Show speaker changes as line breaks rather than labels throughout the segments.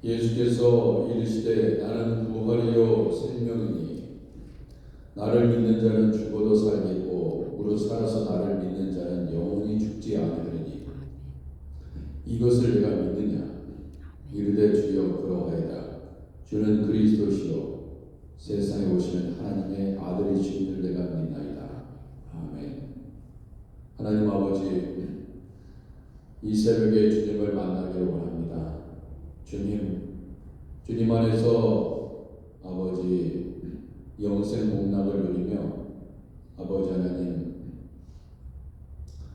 예수께서 이르시되 나는 부활이요 생명이니 나를 믿는 자는 죽어도 살겠고 무릇 살아서 나를 믿는 자는 영원히 죽지 아니하리니 이것을 내가 믿느냐 이르되 주여 그러하이다. 주는 그리스도시요 세상에 오시는 하나님의 아들이신 줄 내가 믿나이다. 아멘. 하나님 아버지, 이 새벽에 주님을 만나기를 원합니다. 주님 안에서 아버지 영생 복락을 누리며 아버지 하나님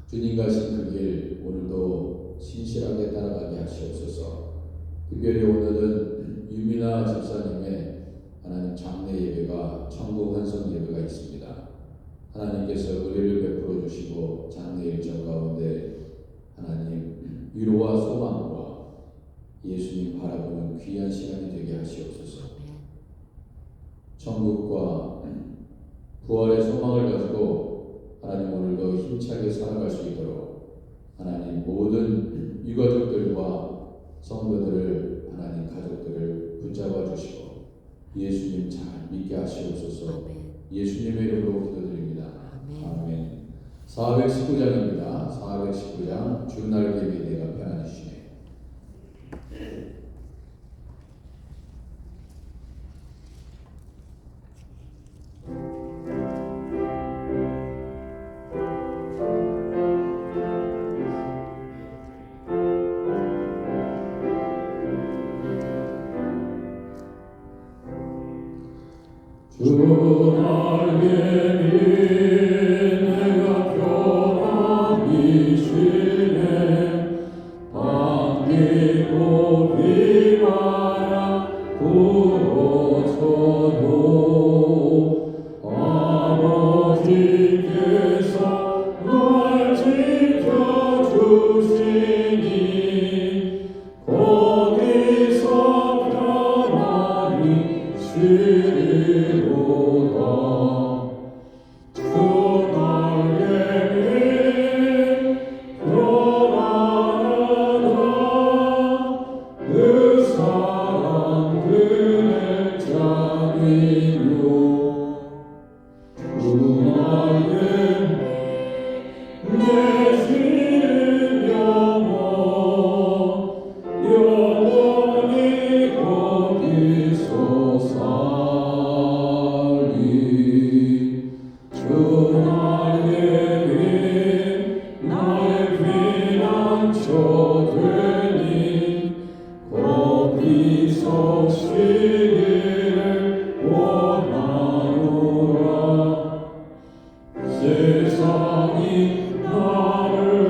주님 가신 그 길 오늘도 신실하게 따라가게 하시옵소서. 특별히 오늘은 유미나 집사님의 하나님 장례 예배가 천국 환송 예배가 있습니다. 하나님께서 의뢰를 베풀어 주시고 장례 일정 가운데 하나님 위로와 소망과 예수님 바라보는 귀한 시간이 되게 하시옵소서. 천국과 부활의 소망을 가지고 하나님 오늘도 힘차게 살아갈 수 있도록 하나님 모든 유가족들과 성도들을 하나님 가족들을 붙잡아 주시고 예수님 잘 믿게 하시옵소서. 예수님의 이름으로 기도드립니다. 아멘. 419장입니다. 419장 주날개 미대가 편안히 쉬네.
세상이 나를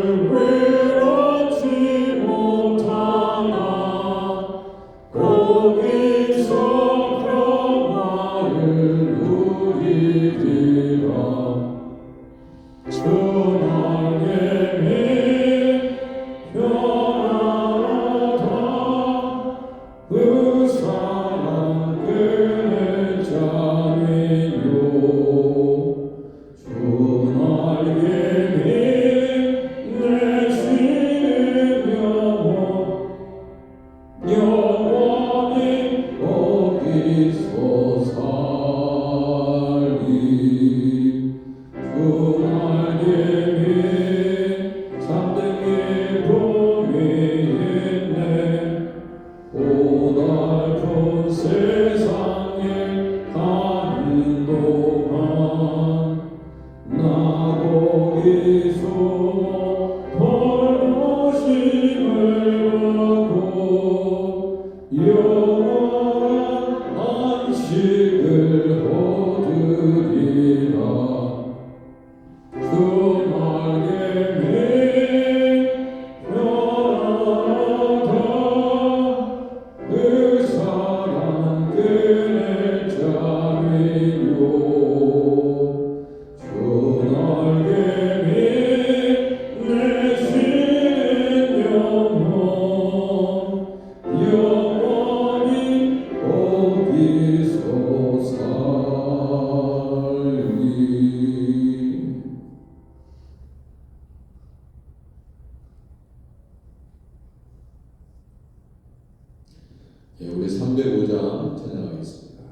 예, 우리 305장 찬양하겠습니다.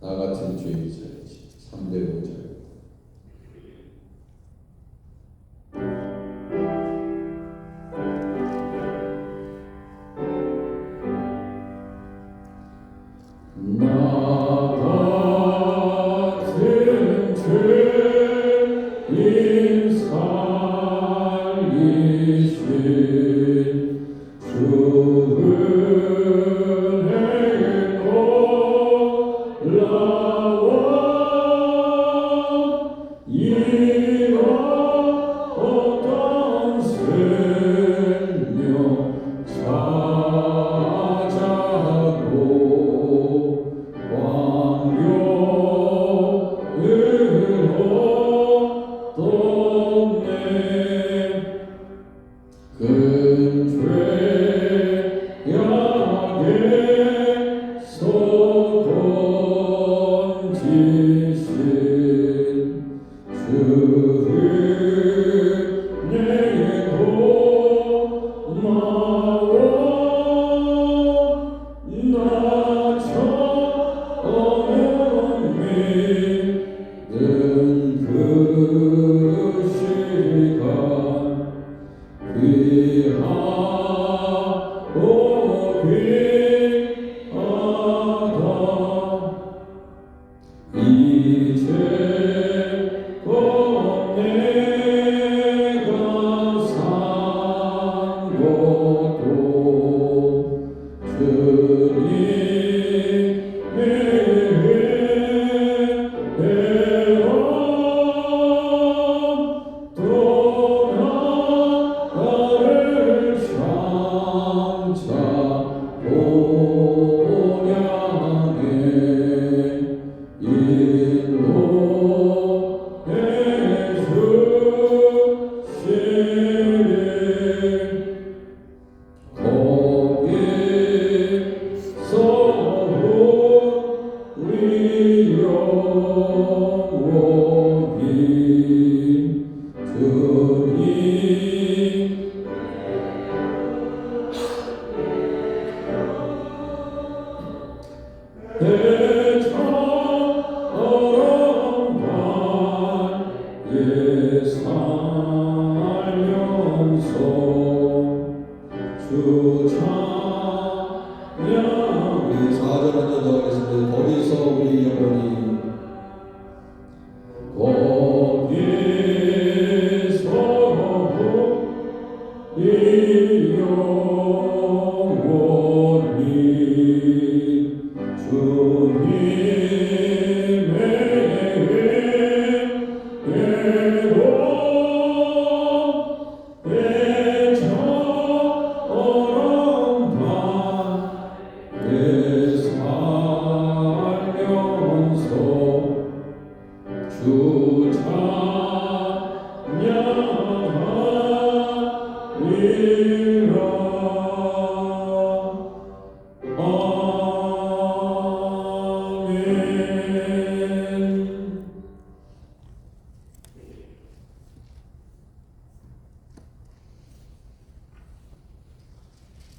나 같은 죄인 살리시 305장.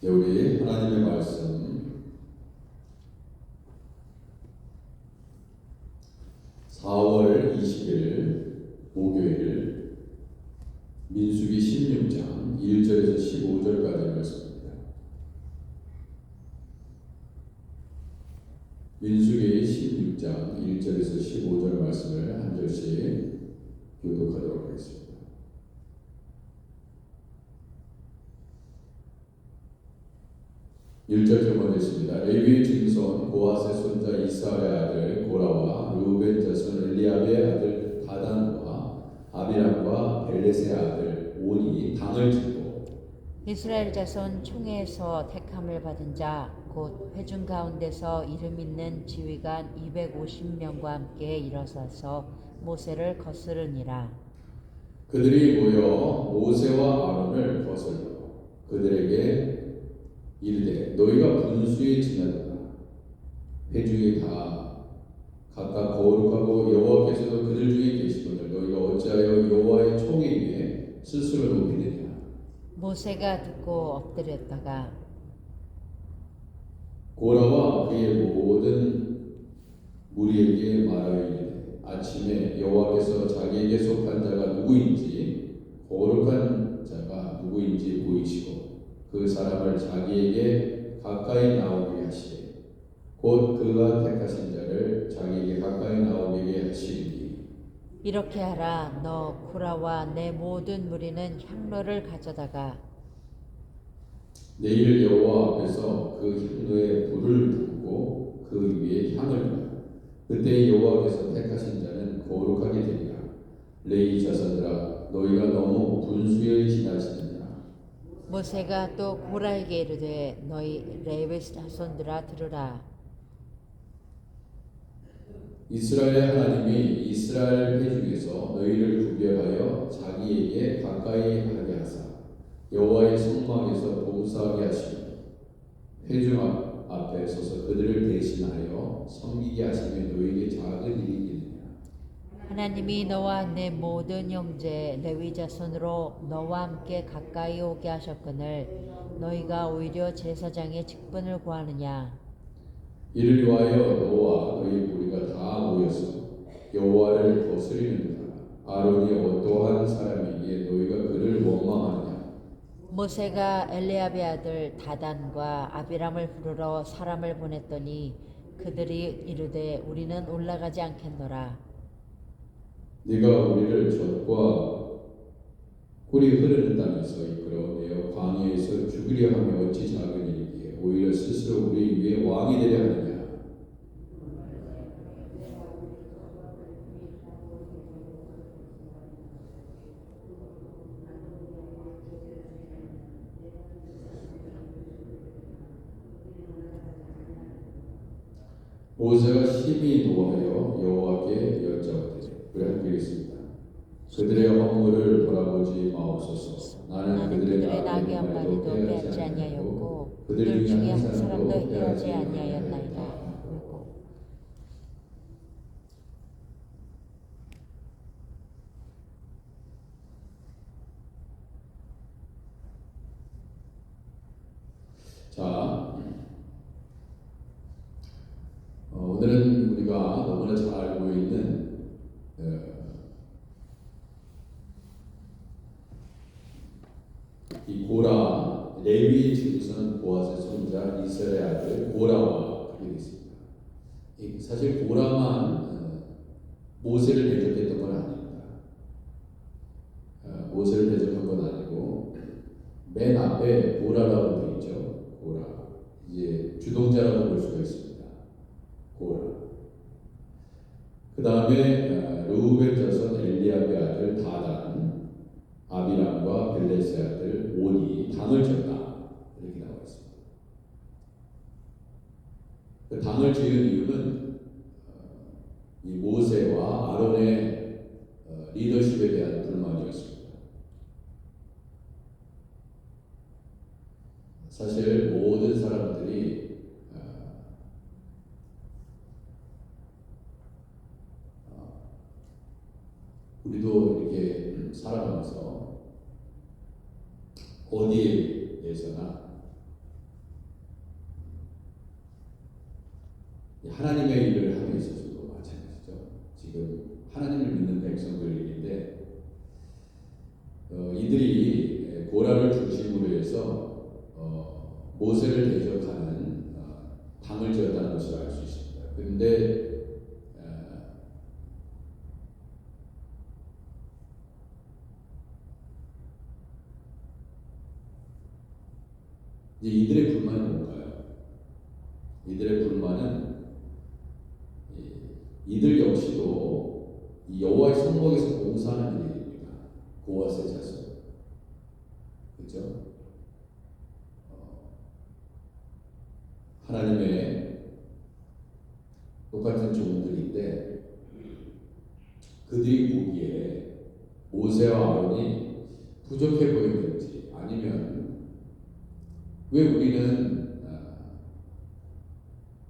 네, 우리 하나님의 말씀 4월 20일 목요일 민수기 16장 1절에서 15절까지 말씀입니다. 민수기 16장 1절에서 15절 말씀을 한 절씩 교독하도록 하겠습니다. 1절 제목했습니다. 레위의 증손 고핫의 손자 이스라엘의 아들 고라와 르우벤 자손 엘리압의 아들 다단과 아비람과 벨렛의 아들 온이 당을 짓고
이스라엘 자손 총회에서 택함을 받은 자 곧 회중 가운데서 이름 있는 지휘관 250명과 함께 일어서서 모세를 거스르니라.
그들이 모여 모세와 아론을 거슬러 그들에게 이르되 너희가 분수에 지나도다. 회중이 다 각각 거룩하고 여호와께서도 그들 중에 계시거늘 너희가 어찌하여 여호와의 총에 위에 스스로 높이느냐.
모세가 듣고 엎드렸다가
고라와 그의 모든 무리에게 말하여 이르되 아침에 여호와께서 자기에게 속한 자가 누구인지 거룩한 자가 누구인지 보이시고 그 사람을 자기에게 가까이 나오게 하시되 곧 그가 택하신 자를 자기에게 가까이 나오게 하시리니
이렇게 하라. 너 고라와 내 모든 무리는 향로를 가져다가
내일 여호와 앞에서 그 향로에 불을 붓고 그 위에 향을 두라. 그때 여호와께서 택하신 자는 거룩하게 되리라. 레위 자손들아 너희가 너무 분수에 지나치느니라.
모세가 또 고라에게 이르되 너희 레위 자손들아 들으라.
이스라엘 하나님이 이스라엘 회 중에서 너희를 구별하여 자기에게 가까이 하게 하사 여호와의 성막에서 봉사하게 하시며 회중 앞에 서서 그들을 대신하여 섬기게 하시며 너희에게 작은 일이 있느냐.
하나님이 너와 내 모든 형제 레위 자손으로 너와 함께 가까이 오게 하셨거늘 너희가 오히려 제사장의 직분을 구하느냐.
이를 위하여 너와 너희 무리가 다 모여서 여호와를 거스리는도다. 아론이 어떠한 사람이기에 너희가 그를 원망하느냐.
모세가 엘리압의 아들 다단과 아비람을 부르러 사람을 보냈더니 그들이 이르되 우리는 올라가지 않겠노라.
네가 우리를 젖과 꿀이 흐르는 땅에서 이끌어내어 광야에서 죽이려 하며 어찌 작은 일이기에 오히려 스스로 우리 위에 왕이 되려 하느냐. 모세가 심히 노하여 여호와께 여짜오되 그래 하겠습니다. 그들의 허물을 돌아보지 마옵소서. 나는 그들의
낙이 한 마리도 빼앗지 아니하였고 그들 중에 한 사람도 해하지 아니하였나이다.
자, 오늘은 우리가 너무나 잘 알고 있는 이 고라 레위 중선 보아스의 손자 이스라엘 아들 고라와 그렇게 됐습니다. 사실 고라만 모세를 대적했던 건 아닙니다. 모세를 대적한 건 아니고 맨 앞에 고라라고 되어 있죠. 고라 이제 주동자라고 볼 수가 있습니다. 고라. 그 다음에 르우벤 자손 엘리압의 아들 다단, 아비람과 벨레스의 아들 온이 당을 쳤다 이렇게 나와 있습니다. 그 당을 지은 이유는 이 모세와 아론의 리더십에 대한 불만이었습니다. 사실 모든 사람들이 우리도 이렇게 살아가면서 어디에서나 하나님의 일을 하고 있어서도 마찬가지죠. 지금 하나님을 믿는 백성들인데 이들이 고라를 중심으로 해서 모세를 대적하는 당을 지었다는 것을 알 수 있습니다. 그런데 이제 이들의 불만은 뭔가요? 이들의 불만은 이들 역시도 이 여호와의 성막에서 봉사하는 일입니다. 고아세 자손, 그렇죠? 하나님의 똑같은 종들인데 그들이 보기에 모세와 아론이 부족해 보이는지 아니면 왜 우리는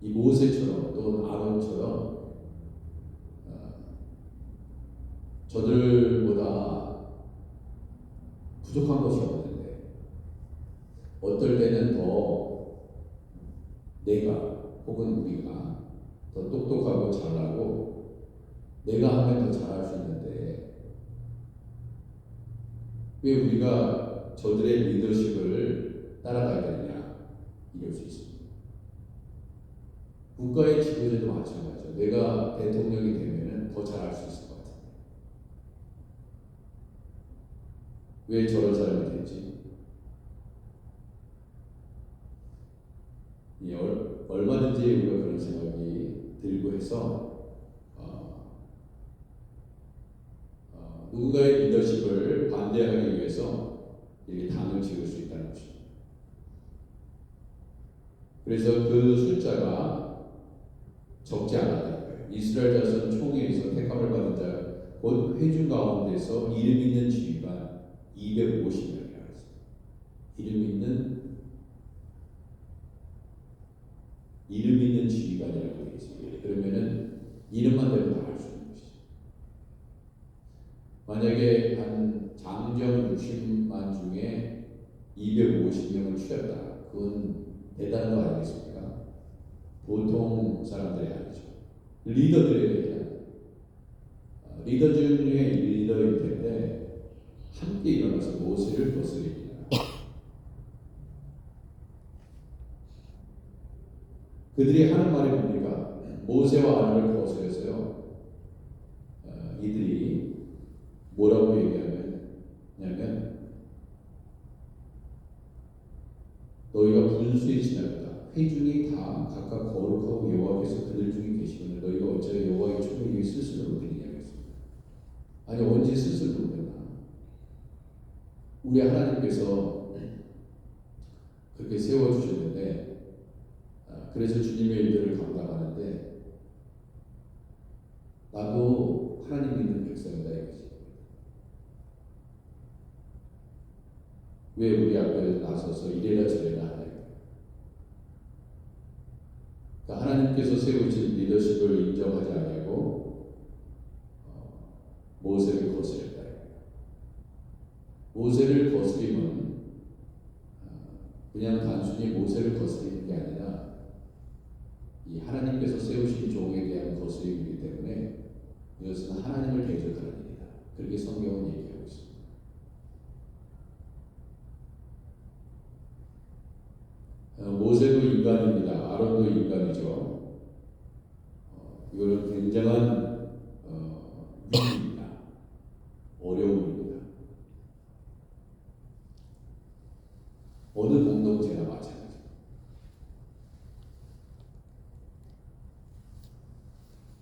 이 모세처럼 또는 아론처럼 저들보다 부족한 것이 없는데 어떨 때는 더 내가 혹은 우리가 더 똑똑하고 잘나고 내가 하면 더 잘할 수 있는데 왜 우리가 저들의 리더십을 따라가야 되느냐 이럴 수 있습니다. 국가의 지도자도 마찬가지죠. 내가 대통령이 되면 더 잘할 수 있을 것 같은데 왜 저런 사람이 됐지? 얼마든지 우리가 그런 생각이 들고 해서 누군가의 리더십을 반대하기 위해서 이렇게 당을 지을 수 있다는 것입니다. 그래서 그 숫자가 적지 않았다는 거예요. 이스라엘 자손 총회에서 택함을 받은 자 곧 회중 가운데서 이름 있는 지휘관 250명이라고 했어요. 이름 있는 지휘관이라고 되어 있습니다. 그러면은 이름만 되면 다 할 수 있는 것이죠. 만약에 한 장정 60만 중에 250명을 추렸다. 그건 대단한 거 아니겠습니까? 보통 사람들이 아니죠. 리더들에게 리더 중에 리더일 텐데 함께 일어나서 모세를 거스립니다. 그들이 하는 말이 뭡니까? 모세와 아론을 거스려서요. 이들이 뭐라고 얘기하냐면 너희가 분수에 지나가다 회중이 다 각각 거룩하고 여호와께서 그들 중에 계시거늘 너희가 어찌하여 여호와의 총회에 스스로 못되느냐 했습니다. 아니 언제 스스로 못되나? 우리 하나님께서 그렇게 세워주셨는데 그래서 주님의 일들을 감당하는데 나도 하나님 믿는 백성이다 이거지. 왜 우리 앞에 나서서 이래라 저래라 하냐. 그러니까 하나님께서 세우신 리더십을 인정하지 아니하고 모세를 거스렸다. 모세를 거스림은 그냥 단순히 모세를 거스리는 게 아니라 이 하나님께서 세우신 종에 대한 거스림이기 때문에 이것은 하나님을 대적하는 일이다. 그렇게 성경은 얘기하고 있습니다. 모세도 인간입니다. 아론도 인간이죠. 이거는 굉장한 위기입니다. 어려움입니다. 어느 공동체나 마찬가지입니다.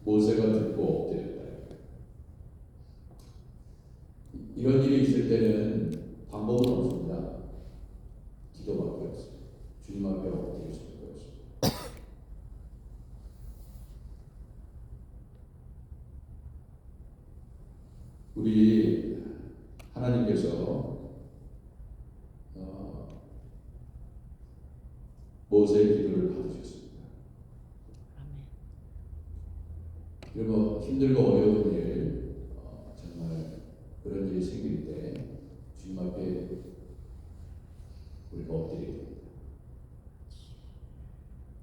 모세가 듣고 엎드렸다. 이런 일이 있을 때는 방법은 없습니다. 기도밖에 없습니다. 주님 앞에 엎드릴 수밖에 없습니다. 우리 하나님께서 모세의 기도를 받으셨습니다. 그리고 힘들고 어려운 일, 정말 그런 일이 생길 때 주님 앞에 우리가 엎드리게 됩니다.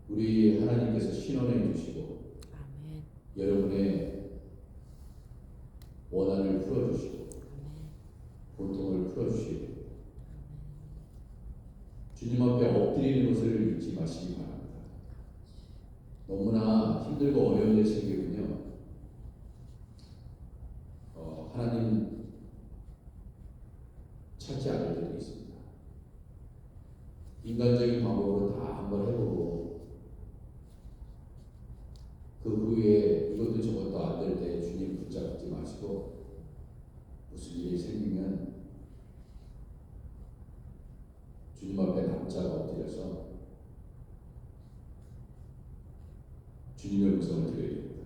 우리 하나님께서 신원해 주시고
아멘.
여러분의 원한을 풀어주시고 고통을 풀어주시고 주님 앞에 엎드리는 것을 잊지 마시기 바랍니다. 너무나 힘들고 어려운 일 생기면요, 하나님 찾지 않을 때도 있습니다. 인간적인 방법으로 다 한번 해보고 그 후에 이것도 저것도 안 될 때 주님 붙잡지 마시고 무슨 일이 생기면 주님 앞에 납작 엎드려서 주님의 음성을 들어야 됩니다.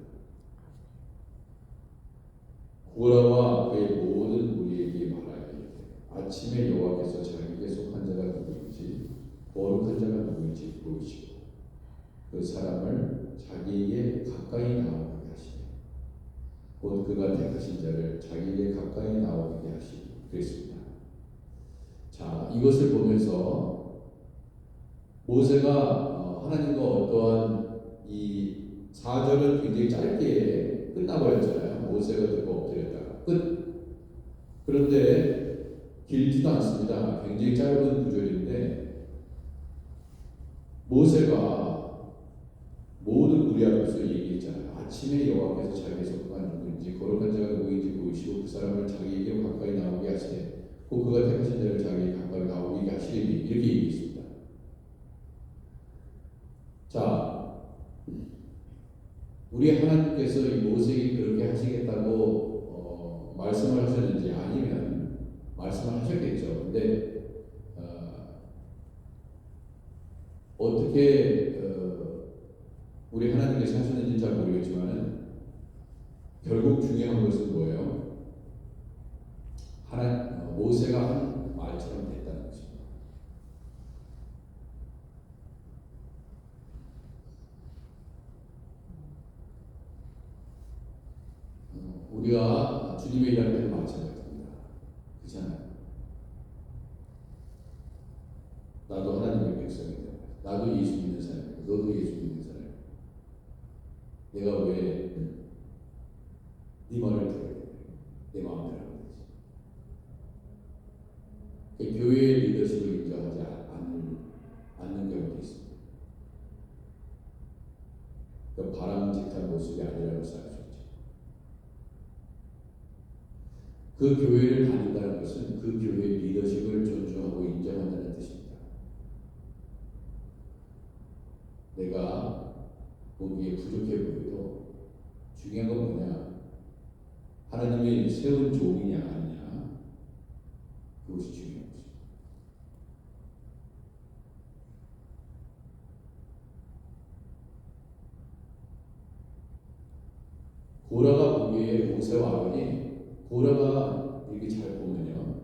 고라와 그의 모든 무리에게 말하기를 아침에 여호와께서 자기에게 속한 자가 누구인지 거룩한 자가 누구인지 보이시고 그 사람을 자기에게 가까이 나오게 하시되 곧 그가 택하신 자를 자기에게 가까이 나오게 하시니 그랬습니다. 자, 이것을 보면서 모세가 하나님과 어떠한 이 4절은 굉장히 짧게 끝나버렸잖아요. 모세가 듣고 엎드렸다가 끝. 그런데 길지도 않습니다. 굉장히 짧은 구절인데 모세가 모든 무리 앞에서 얘기했잖아요. 아침에 여호와께서 자기의 속가 누구인지 거룩한 자가 누구인지 보이시고 그 사람을 자기에게 가까이 나오게 하시되 곧 그가 택하신 자를 자기에게 가까이 나오게 하시리니 이렇게 얘기했습니다. 자, 우리 하나님께서 이 모세에게 그렇게 하시겠다고 말씀을 하셨는지 아니면 말씀을 하셨겠죠. 근데 어떻게 우리 하나님께서 하셨는지 잘 모르겠지만은 결국 중요한 것은 뭐예요? 모세가 한 말처럼 됐다는 것입니다. 우리가 주님의 일할 때는 마찬가지입니다. 그렇잖아요. 나도 하나님의 백성이다. 나도 예수 믿는 사람이다. 너도 예수 믿는 사람이다. 내가 왜 네 말을 들어야 돼? 내 마음대로 하는 거지. 교회의 리더십을 인정하지 않는 경우도 있습니다. 바람직한 모습이 아니라고 생각하죠. 그 교회를 다닌다는 것은 그 교회의 리더십을 존중하고 인정한다는 뜻입니다. 내가 보기에 부족해 보여도 중요한 건 뭐냐? 하나님이 세운 종이냐 아니냐? 그것이 중요한 것입니다. 고라가 보기에 모세와 아론이 고라가 이렇게 잘 보면요,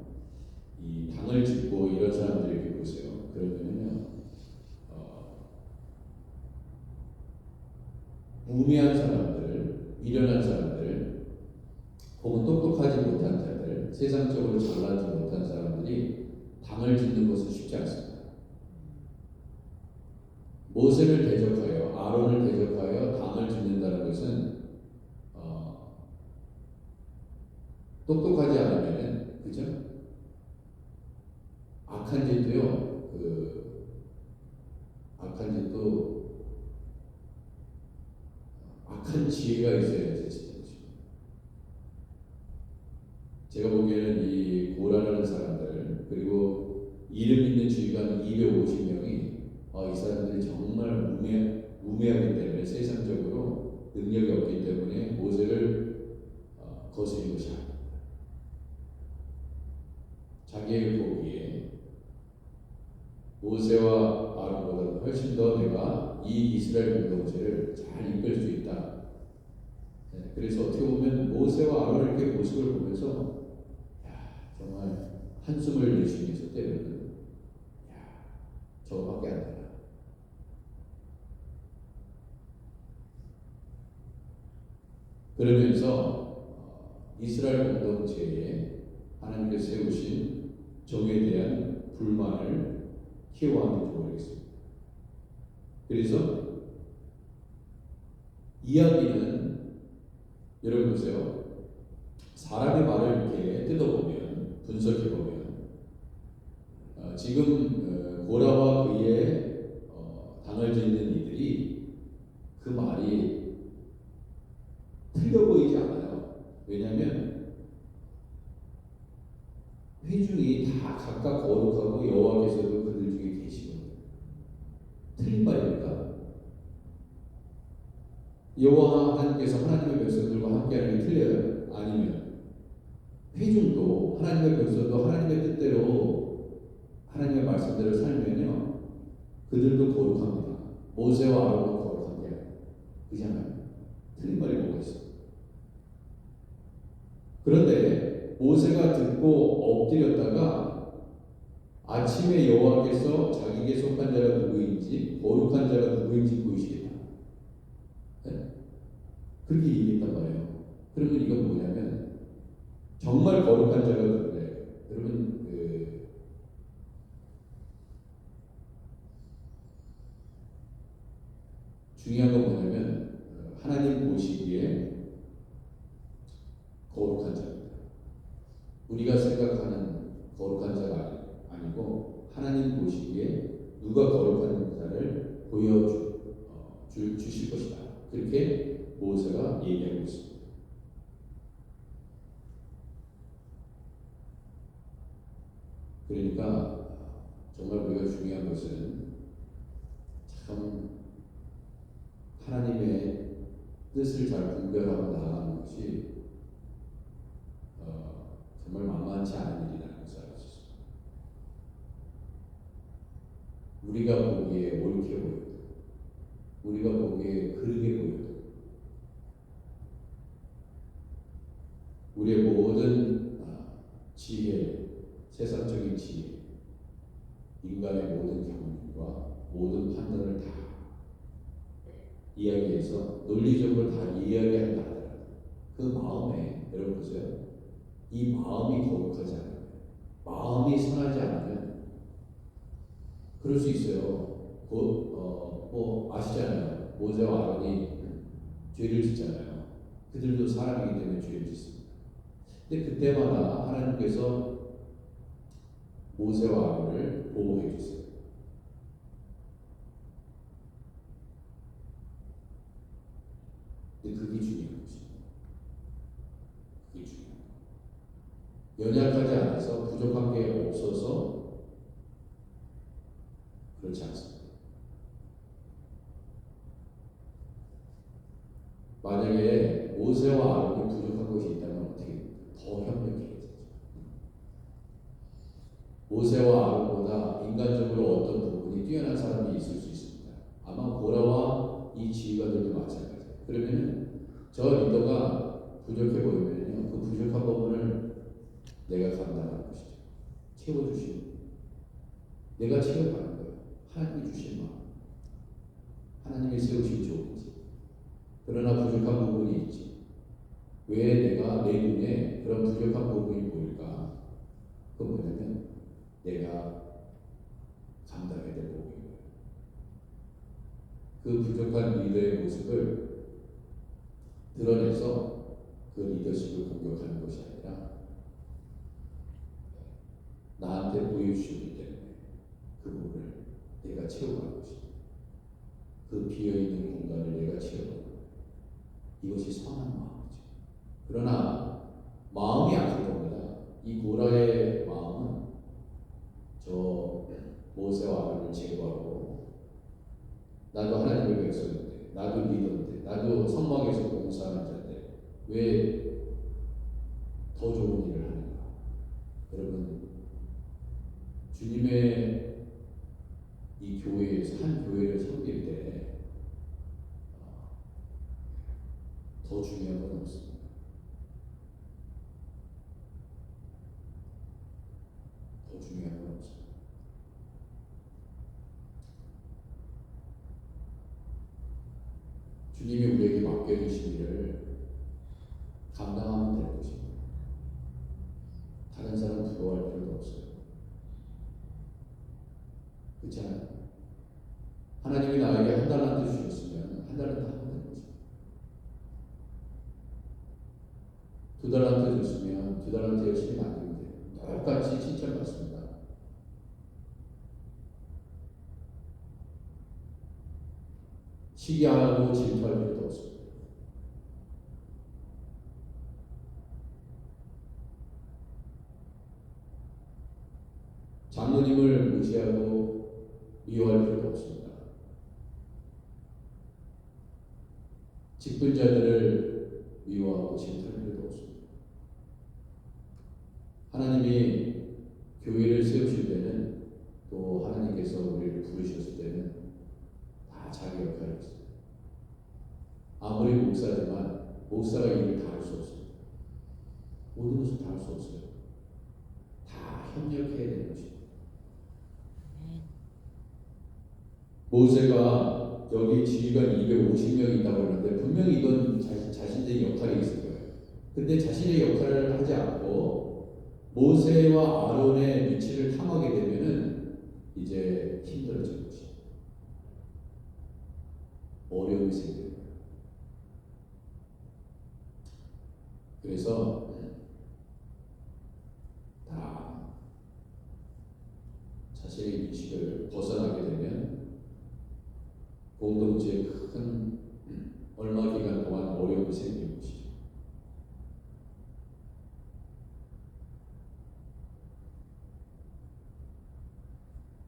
이 당을 짓고 이런 사람들 이렇게 보세요. 그러면요, 무미한 사람들, 미련한 사람들, 혹은 똑똑하지 못한 자들, 세상적으로 잘나지 못한 사람들이 당을 짓는 것은 쉽지 않습니다. 모세를 대적하여 아론을 대적하여 당을 짓는다는 것은 똑똑하지 않으면은, 그죠? 악한 짓도요, 악한 짓도 악한 지혜가 있어야지 짓는 것입니다. 제가 보기에는 이 고라라는 사람들, 그리고 이름 있는 지휘관 250명이 이 사람들이 정말 무매하기 때문에, 세상적으로 능력이 없기 때문에 모세를 거스린 것이 아닙니다. 자기의 보기에 모세와 아론보다 훨씬 더 내가 이 이스라엘 공동체를 잘 이끌 수 있다. 그래서 어떻게 보면 모세와 아론의 이렇게 모습을 보면서 정말 한숨을 내쉬면서 때로는 저거밖에 안 되나. 그러면서 이스라엘 공동체에 하나님께서 세우신 정에 대한 불만을 키워하는지 모르겠습니다. 그래서 이야기는 여러분 보세요. 사람의 말을 이렇게 뜯어보면, 분석해보면 지금 고라와 그의 당을 짓는 이들이 그 말이 틀려 보이지 않아요. 왜냐하면 회중이 다 각각 거룩하고 여호와께서도 그들 중에 계시거든요. 틀린 말입니까? 여호와 하나님께서 하나님의 백성들과 함께하는 게 틀려요? 아니면 회중도 하나님의 백성도 하나님의 뜻대로 하나님의 말씀대로 살면요, 그들도 거룩합니다. 모세와 아론도 거룩한데, 그잖아요. 틀린 말이 뭐가 있어? 그런데 모세가 듣고 엎드렸다가 아침에 여호와께서 자기에게 속한 자가 누구인지 거룩한 자가 누구인지 보이시겠다. 네? 그렇게 얘기했단 말이에요. 그러면 이건 뭐냐면 정말 거룩한 자가 누구예요? 여러분 중요한 건 뭐냐면 하나님 보시기에 거룩한 자입니다. 우리가 생각하는 거룩한 자가 아니고 하나님 보시기에 누가 거룩한 자를 주실 것이다. 그렇게 모세가 얘기하고 있습니다. 그러니까 정말 우리가 중요한 것은 참 하나님의 뜻을 잘 분별하고 나아가는 것이 정말 만만치 않은 일이라는 것을 알 수 있습니다. 우리가 보기에 옳게 보여도, 우리가 보기에 그르게 보여도, 우리의 모든 지혜, 세상적인 지혜, 인간의 모든 경험과 모든 판단을 다 이야기해서 논리적으로 다 이야기한다 하더라도 그 마음에, 여러분 보세요. 이 마음이 거룩하지 않으면, 마음이 선하지 않으면 그럴 수 있어요. 뭐 아시잖아요. 모세와 아론이 죄를 짓잖아요. 그들도 사람이기 때문에 죄를 짓습니다. 근데 그때마다 하나님께서 모세와 아론을 보호해 주세요. 근데 그게 중요한 것입니다. 그게 중요한 것. 연약하지 않아서 부족한 게 없어서 그렇지 않습니다. 만약에 모세와 아론이 부족한 것이 있다면 어떻게 더 협력해야 되죠. 모세와 아론보다 인간적으로 어떤 부분이 뛰어난 사람이 있을 수 있습니다. 아마 고라와 이 지휘관들도 마찬가지예요. 그러면 저 리더가 부족해 보이면요, 그 부족한 부분을 내가 감당하는 것이죠. 채워주시고 내가 채워가는 거예요. 하나님이 주신 마음, 하나님이 세우신 조언이지. 그러나 부족한 부분이 있지. 왜 내가 내 눈에 그런 부족한 부분이 보일까? 그건 뭐냐면 내가 감당해야 될 부분인 거예요. 그 부족한 리더의 모습을 드러내서 그 리더십을 공격하는 것이 아니라 나한테 보여주셨기 때문에 그 부분을 내가 채워가는 것입니다. 그 비어있는 공간을 내가 채워가는 거예요. 이것이 선한 마음이죠. 그러나 마음이 약한 겁니다. 이 고라의 마음은 저 모세와 아론을 제거하고 나도 하나님의 백성인데, 나도 리더인데, 나도 성막에서 봉사하는 자인데 왜 더 좋은 일을 하는가? 여러분, 주님의 이 교회에서 한 교회를 섬길 때 더 중요한 건 없습니다. 더 중요한 건 없습니다. 주님이 우리에게 맡겨주신 일을 감당하면 될 것입니다. 다른 사람 부러워할 필요도 없어요. 그렇잖아요. 하나님이 나에게 한 달란트 주셨으면 한 달란트 하면 되는 거죠. 두 달란트 줬으면 두 달란트 열심히 만들면 돼요. 똑같이 칭찬받습니다. 시기하고 질투할 필요도 없습니다. 장로님을 무시하고 미워할 필요도 없습니다. 직분자들을 미워하고 질투할 필요도 없습니다. 하나님이 교회를 세우실 때는 또 하나님께서 우리를 부르셨을 때는 다 자기 역할이 있어요. 아무리 목사지만 목사가 일을 다 할 수 없습니다. 모든 것을 다 할 수 없어요. 다 협력해야 되는 것입니다. 모세가 여기 지휘관 250명이 있다고 하는데 분명히 이건 자신의 역할이 있을 거예요. 근데 자신의 역할을 하지 않고 모세와 아론의 위치를 탐하게 되면은 이제 힘들어질 것이에요. 어려운 어려움이 생겨요. 그래서 다 자신의 인식을 벗어나게 되면 공동체에 큰 얼마 기간 동안 어려움이 생기는 것이죠.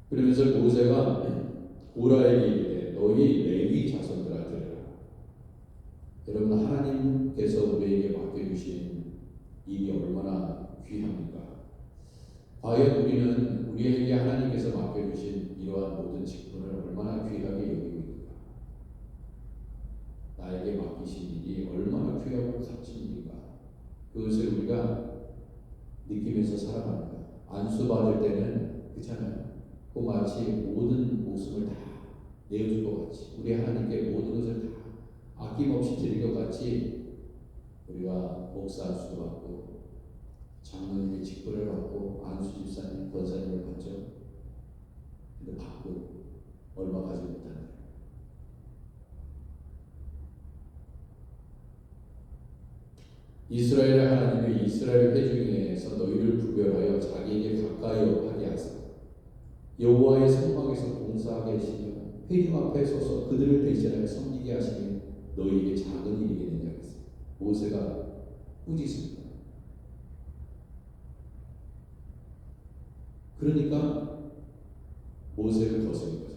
그러면서 모세가 고라에게 이르되 너희 레위 자손들아 들으라. 여러분, 하나님께서 우리에게 맡겨주신 일이 얼마나 귀합니까? 과연 우리는 우리에게 하나님께서 맡겨주신 이러한 모든 직분을 얼마나 귀하게 여기고 있는가? 나에게 맡기신 일이 얼마나 귀하고 값진 일인가? 그것을 우리가 느끼면서 살아갑니다. 안수받을 때는 그렇잖아요. 그 마치 모든 목숨을 다 내어줄 것 같이, 우리 하나님께 모든 것을 다 아낌없이 드릴 것 같이 우리가 목사 안수도 받고 장로님의 직분을 받고 안수 집사님, 권사님을 받죠. 근데 받고 얼마 가지 못하는 거예요. 이스라엘의 하나님이 이스라엘 회중에서 너희를 구별하여 자기에게 가까이 하게 하사 여호와의 성막에서 봉사하게 하시며 회중 앞에 서서 그들을 대신하여 섬기게 하시며 너희에게 작은 일이겠느냐 했어요. 모세가 꾸짖습니다. 그러니까 모세를 거스른 거죠.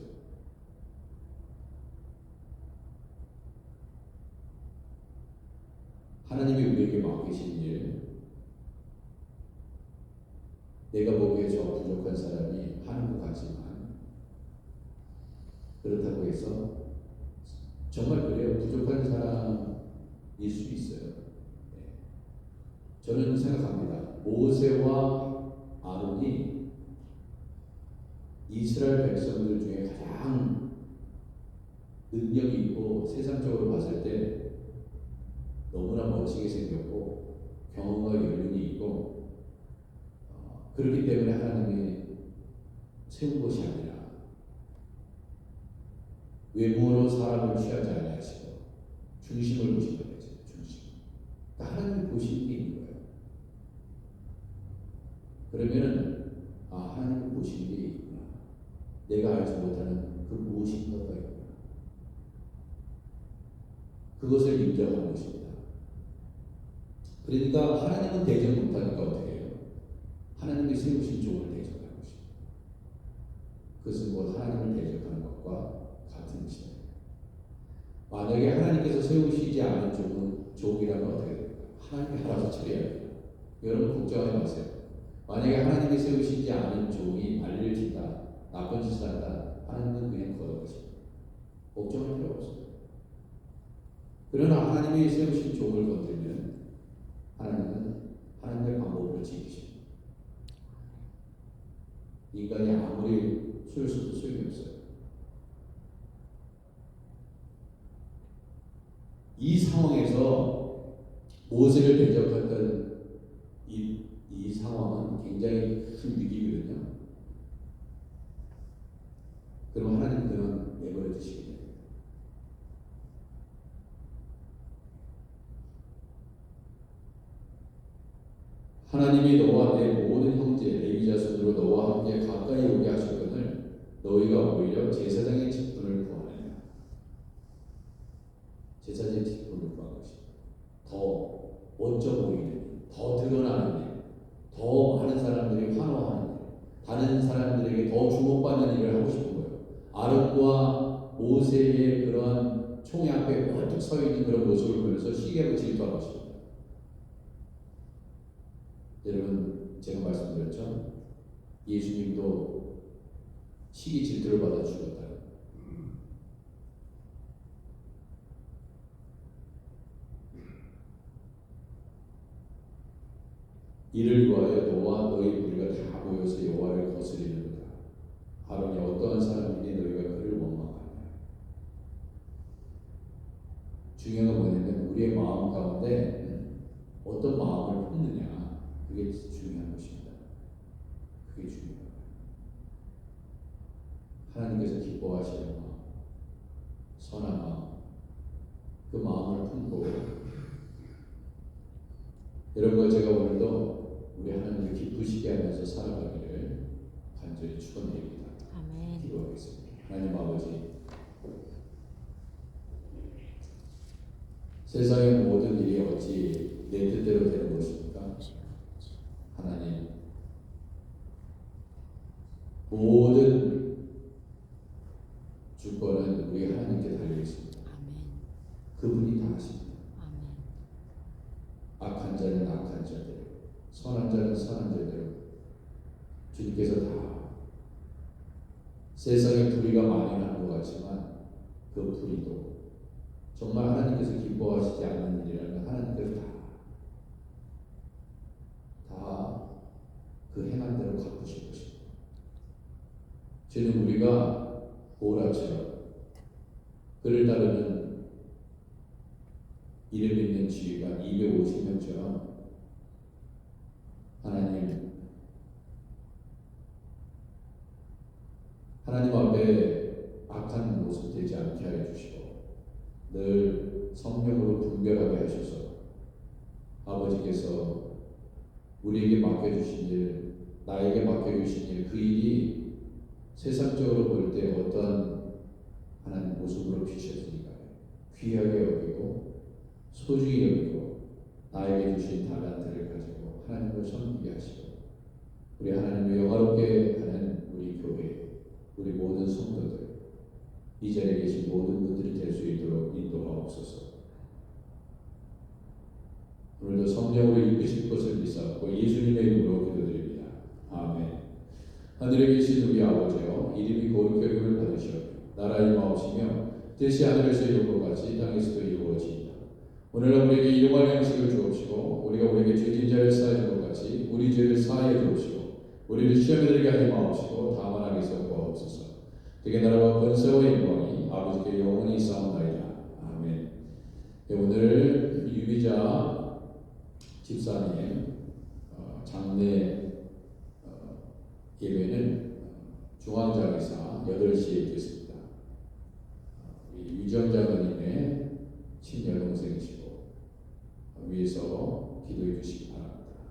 하나님이 우리에게 맡기신 일, 내가 보기에 저 부족한 사람이 하는 것 같지만 그렇다고 해서 정말 그래요. 부족한 사람일 수 있어요. 네. 저는 생각합니다. 모세와 아론이 이스라엘 백성들 중에 가장 능력이 있고 세상적으로 봤을 때 너무나 멋지게 생겼고 경험과 연륜이 있고 그렇기 때문에 하나님이 세운 것이 아니라 외모로 사람을 취하지 아니하시고 중심을 보신 거예요. 중심. 그러니까 하나님이 보시는 게 있는 거예요. 그러면은 하나님이 보시는 게 있구나. 내가 알지 못하는 그 무엇인가가 있구나. 그것을 인정하는 것입니다. 그러니까 하나님은 대적 못하니까 어떻게 해요? 하나님이 세우신 종을 대적하는 것입니다. 그것은 뭐 하나님을 대적하는 것과 같은 것입니다. 만약에 하나님께서 세우시지 않은 종이라면 어떻게 됩니까? 하나님이 알아서 처리해야 됩니다. 여러분 걱정하지 마세요. 만약에 하나님이 세우시지 않은 종이 말릴진다, 나쁜 짓을 한다, 하나님은 그냥 거둘 것입니다. 걱정할 필요 없습니다. 그러나 하나님이 세우신 종을 건드리면 하나님은 하나님의 방법으로 지키십니다. 인간이 아무리 수였어도 소용이 없어요. 이 상황에서 모세를 대적했던 이 상황은 굉장히 큰 위기거든요. 그럼 하나님 그냥 내버려 두시게 됩니다. 하나님이 너와 내 모든 형제 레위 자손으로 너와 함께 가까이 오게 하셨거늘 너희가 오히려 제사장의 직분을 구하느냐. 제사장의 직분을 구한 것이 더 멋져 보이는 일, 더 드러나는 일, 더 많은 사람들이 환호하는 일, 다른 사람들에게 더 주목받는 일을 하고 싶은 거예요. 아론과 모세의 그러한 총회 앞에 벌떡 서 있는 그런 모습을 보면서 시기하고 질투하고 싶습니다. 여러분, 제가 말씀드렸죠? 예수님도 시기 질투를 받아 죽었다. 이를 위하여 너와 너희 무리가 다 모여서 여호와를 거스리는도다. 아론이 어떠한 사람이니 너희가 그를 원망하느냐. 중요한 건 뭐냐면 우리의 마음 가운데 어떤 마음을 품느냐. 그게 중요한 것입니다. 그게 중요한 거예요. 하나님께서 기뻐하시는 마음, 선한 마음, 그 마음을 품고 여러분과 제가 오늘도 우리 하나님을 기쁘시게 하면서 살아가기를 간절히 축원드립니다.
아멘.
기도하겠습니다. 하나님 아버지, 세상의 모든 일이 어찌 내 뜻대로 되는 것입니까? 하나님, 모든 주권은 우리 하나님께 달려 있습니다.
아멘.
그분이 다 하십니다.
아멘.
악한 자는 악한 자대로, 선한 자는 선한 자대로 주님께서 다 세상에 불의가 많이 나는 것 같지만 그 불의도 정말 하나님께서 기뻐하시지 않는 일이라면 하나님께서 다 그 행한 대로 갚으실 것입니다. 주는 우리가 보라처럼 그를 따르는 이름 있는 지위가 250명처럼 하나님 앞에 악한 모습 되지 않게 하여 주시고 늘 성령으로 분별하게 하셔서 아버지께서 우리에게 맡겨주신 일, 나에게 맡겨주신 일, 그 일이 세상적으로 볼 때 어떤 하나님 모습으로 비춰지니까요. 귀하게 여기고 소중히 여기고 나에게 주신 달란트를 가지고 하나님을 섬기게 하시고 우리 하나님을 영화롭게 하는 우리 교회, 우리 모든 성도들, 이 자리에 계신 모든 분들이 될 수 있도록 인도하옵소서. 오늘도 성령으로 이끄실 것을 믿사옵고 예수님의 이름으로 기도드립니다. 아멘. 하늘에 계신 우리 아버지여, 이름이 거룩하게 여김을 받으시옵고 나라 임하옵시며 뜻이 하늘에서 이룬 것 같이 땅에서도 이루어지이다. 오늘날 우리에게 일용할 양식을 주옵시고 우리가 우리에게 죄진 자를 사하여 준 것 같이 우리 죄를 사하여 주옵시고 우리를 시험에 들게 하지 마옵시고 다만 악에서 구하옵소서. 되게 나라와 권세와 영광이 아버지께 영원히 있사옵나이다. 아멘. 네, 오늘 유비자 집사님 장례 예배는 중앙장에서 8시에 있겠습니다. 유정 장로님의 친여동생이시고 위에서 기도해 주시기 바랍니다.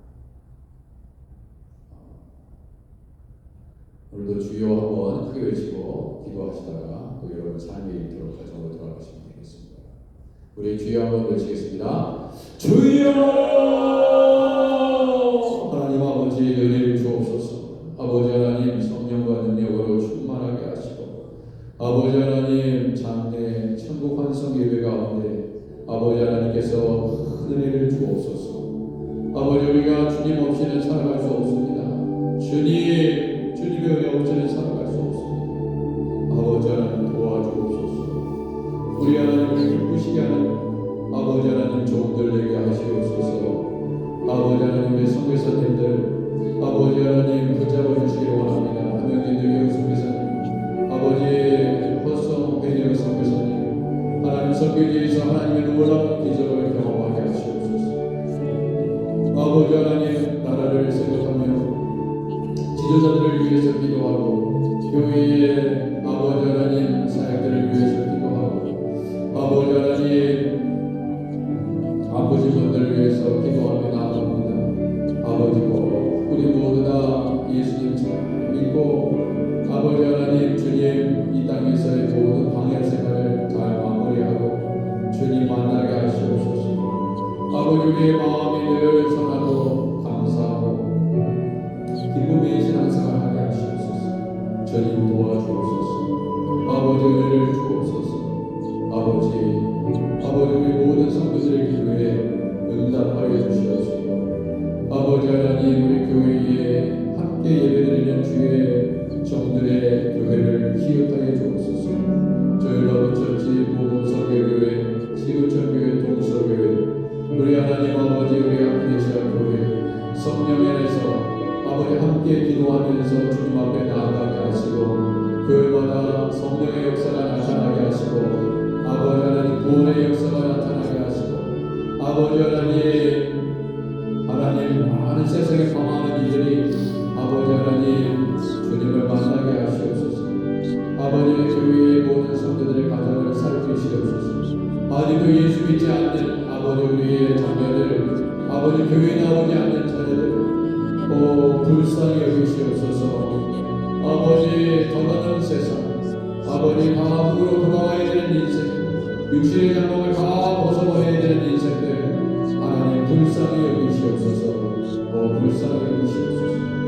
오늘도 주여 한번 크게 외치고 기도하시다가 또 여러분 삶의 일터로 가정으로 돌아가시면 되겠습니다. 우리 주여 한번 외치겠습니다. 주여! 하나님 아버지 은혜를 주옵소서. 아버지 하나님 성령과 능력으로 충만하게 하시고 아버지 하나님 장래 천국 환송 예배 가운데 아버지 하나님께서 큰 은혜를 주옵소서. 아버지 우리가 주님 없이는 살아갈 수 없습니다. 주님의 은혜 없이는 살아갈 수 없습니다. 아버지 하나님 도와주옵소서. 우리 하나님을 기쁘시게 하는 아버지 하나님 종들 되게 하시옵소서. 아버지 하나님의 선교사님들 아버지 하나님 붙잡아 주시기를 원합니다. 한명진들 선교사님 아버지 허성 배녀 선교사님 하나님 선교지에서 하나님의 놀라운 기적을 경험하게 하시옵소서. 아버지 하나님 나라를 생각하며 지도자들을 위해서 기도하고 교회의 아버지 하나님 사역들을 위해서 기도하고 아버지 하나님 아버지 분들을 위해서 기도하며 나아갑니다. 아버지고 우리 모두 다 예수님 잘 믿고 아버지 하나님 주님 이 땅에서의 모든 방해 생활을 잘 마무리하고 주님 만나게 하시옵소서. 아버지 우리의 마음이 늘 선하고 감사하고 기쁨의 신앙생활 하게 하시옵소서. 주님 도와주옵소서. 아버지 은혜를 주옵소서. 아버지 우리 모든 성도들의 기도에 응답하여 주시옵시고 아버지 하나님 우리 교회에 함께 예배드리는 주의 종들의 교회를 기억하여 주옵소서. 조율러브처치 보금성교회 시구천교회 동서교회 우리 하나님 아버지 우리 아프리시아 교회 성령 안에서 아버지 함께 기도하면서 주님 앞에 나아가게 하시고 교회마다 성령의 역사가 나타나게 하시고 아버지 하나님 구원의 역사가 나타나게 하시고 아버지 하나님 많은 세상에 방황하는 이들이 아버지 하나님 주님을 만나게 하시옵소서. 아버지의 교회의 모든 성도들의 가정을 살피시옵소서. 아직도 예수 여기시옵소서. 아버지 더가는 세상, 아버지 감옥으로 돌아와야 되는 인생, 육신의 장막을 다 벗어버려야 되는 인생들 하나님 불쌍히 여기시옵소서. 불쌍히 여기시옵소서.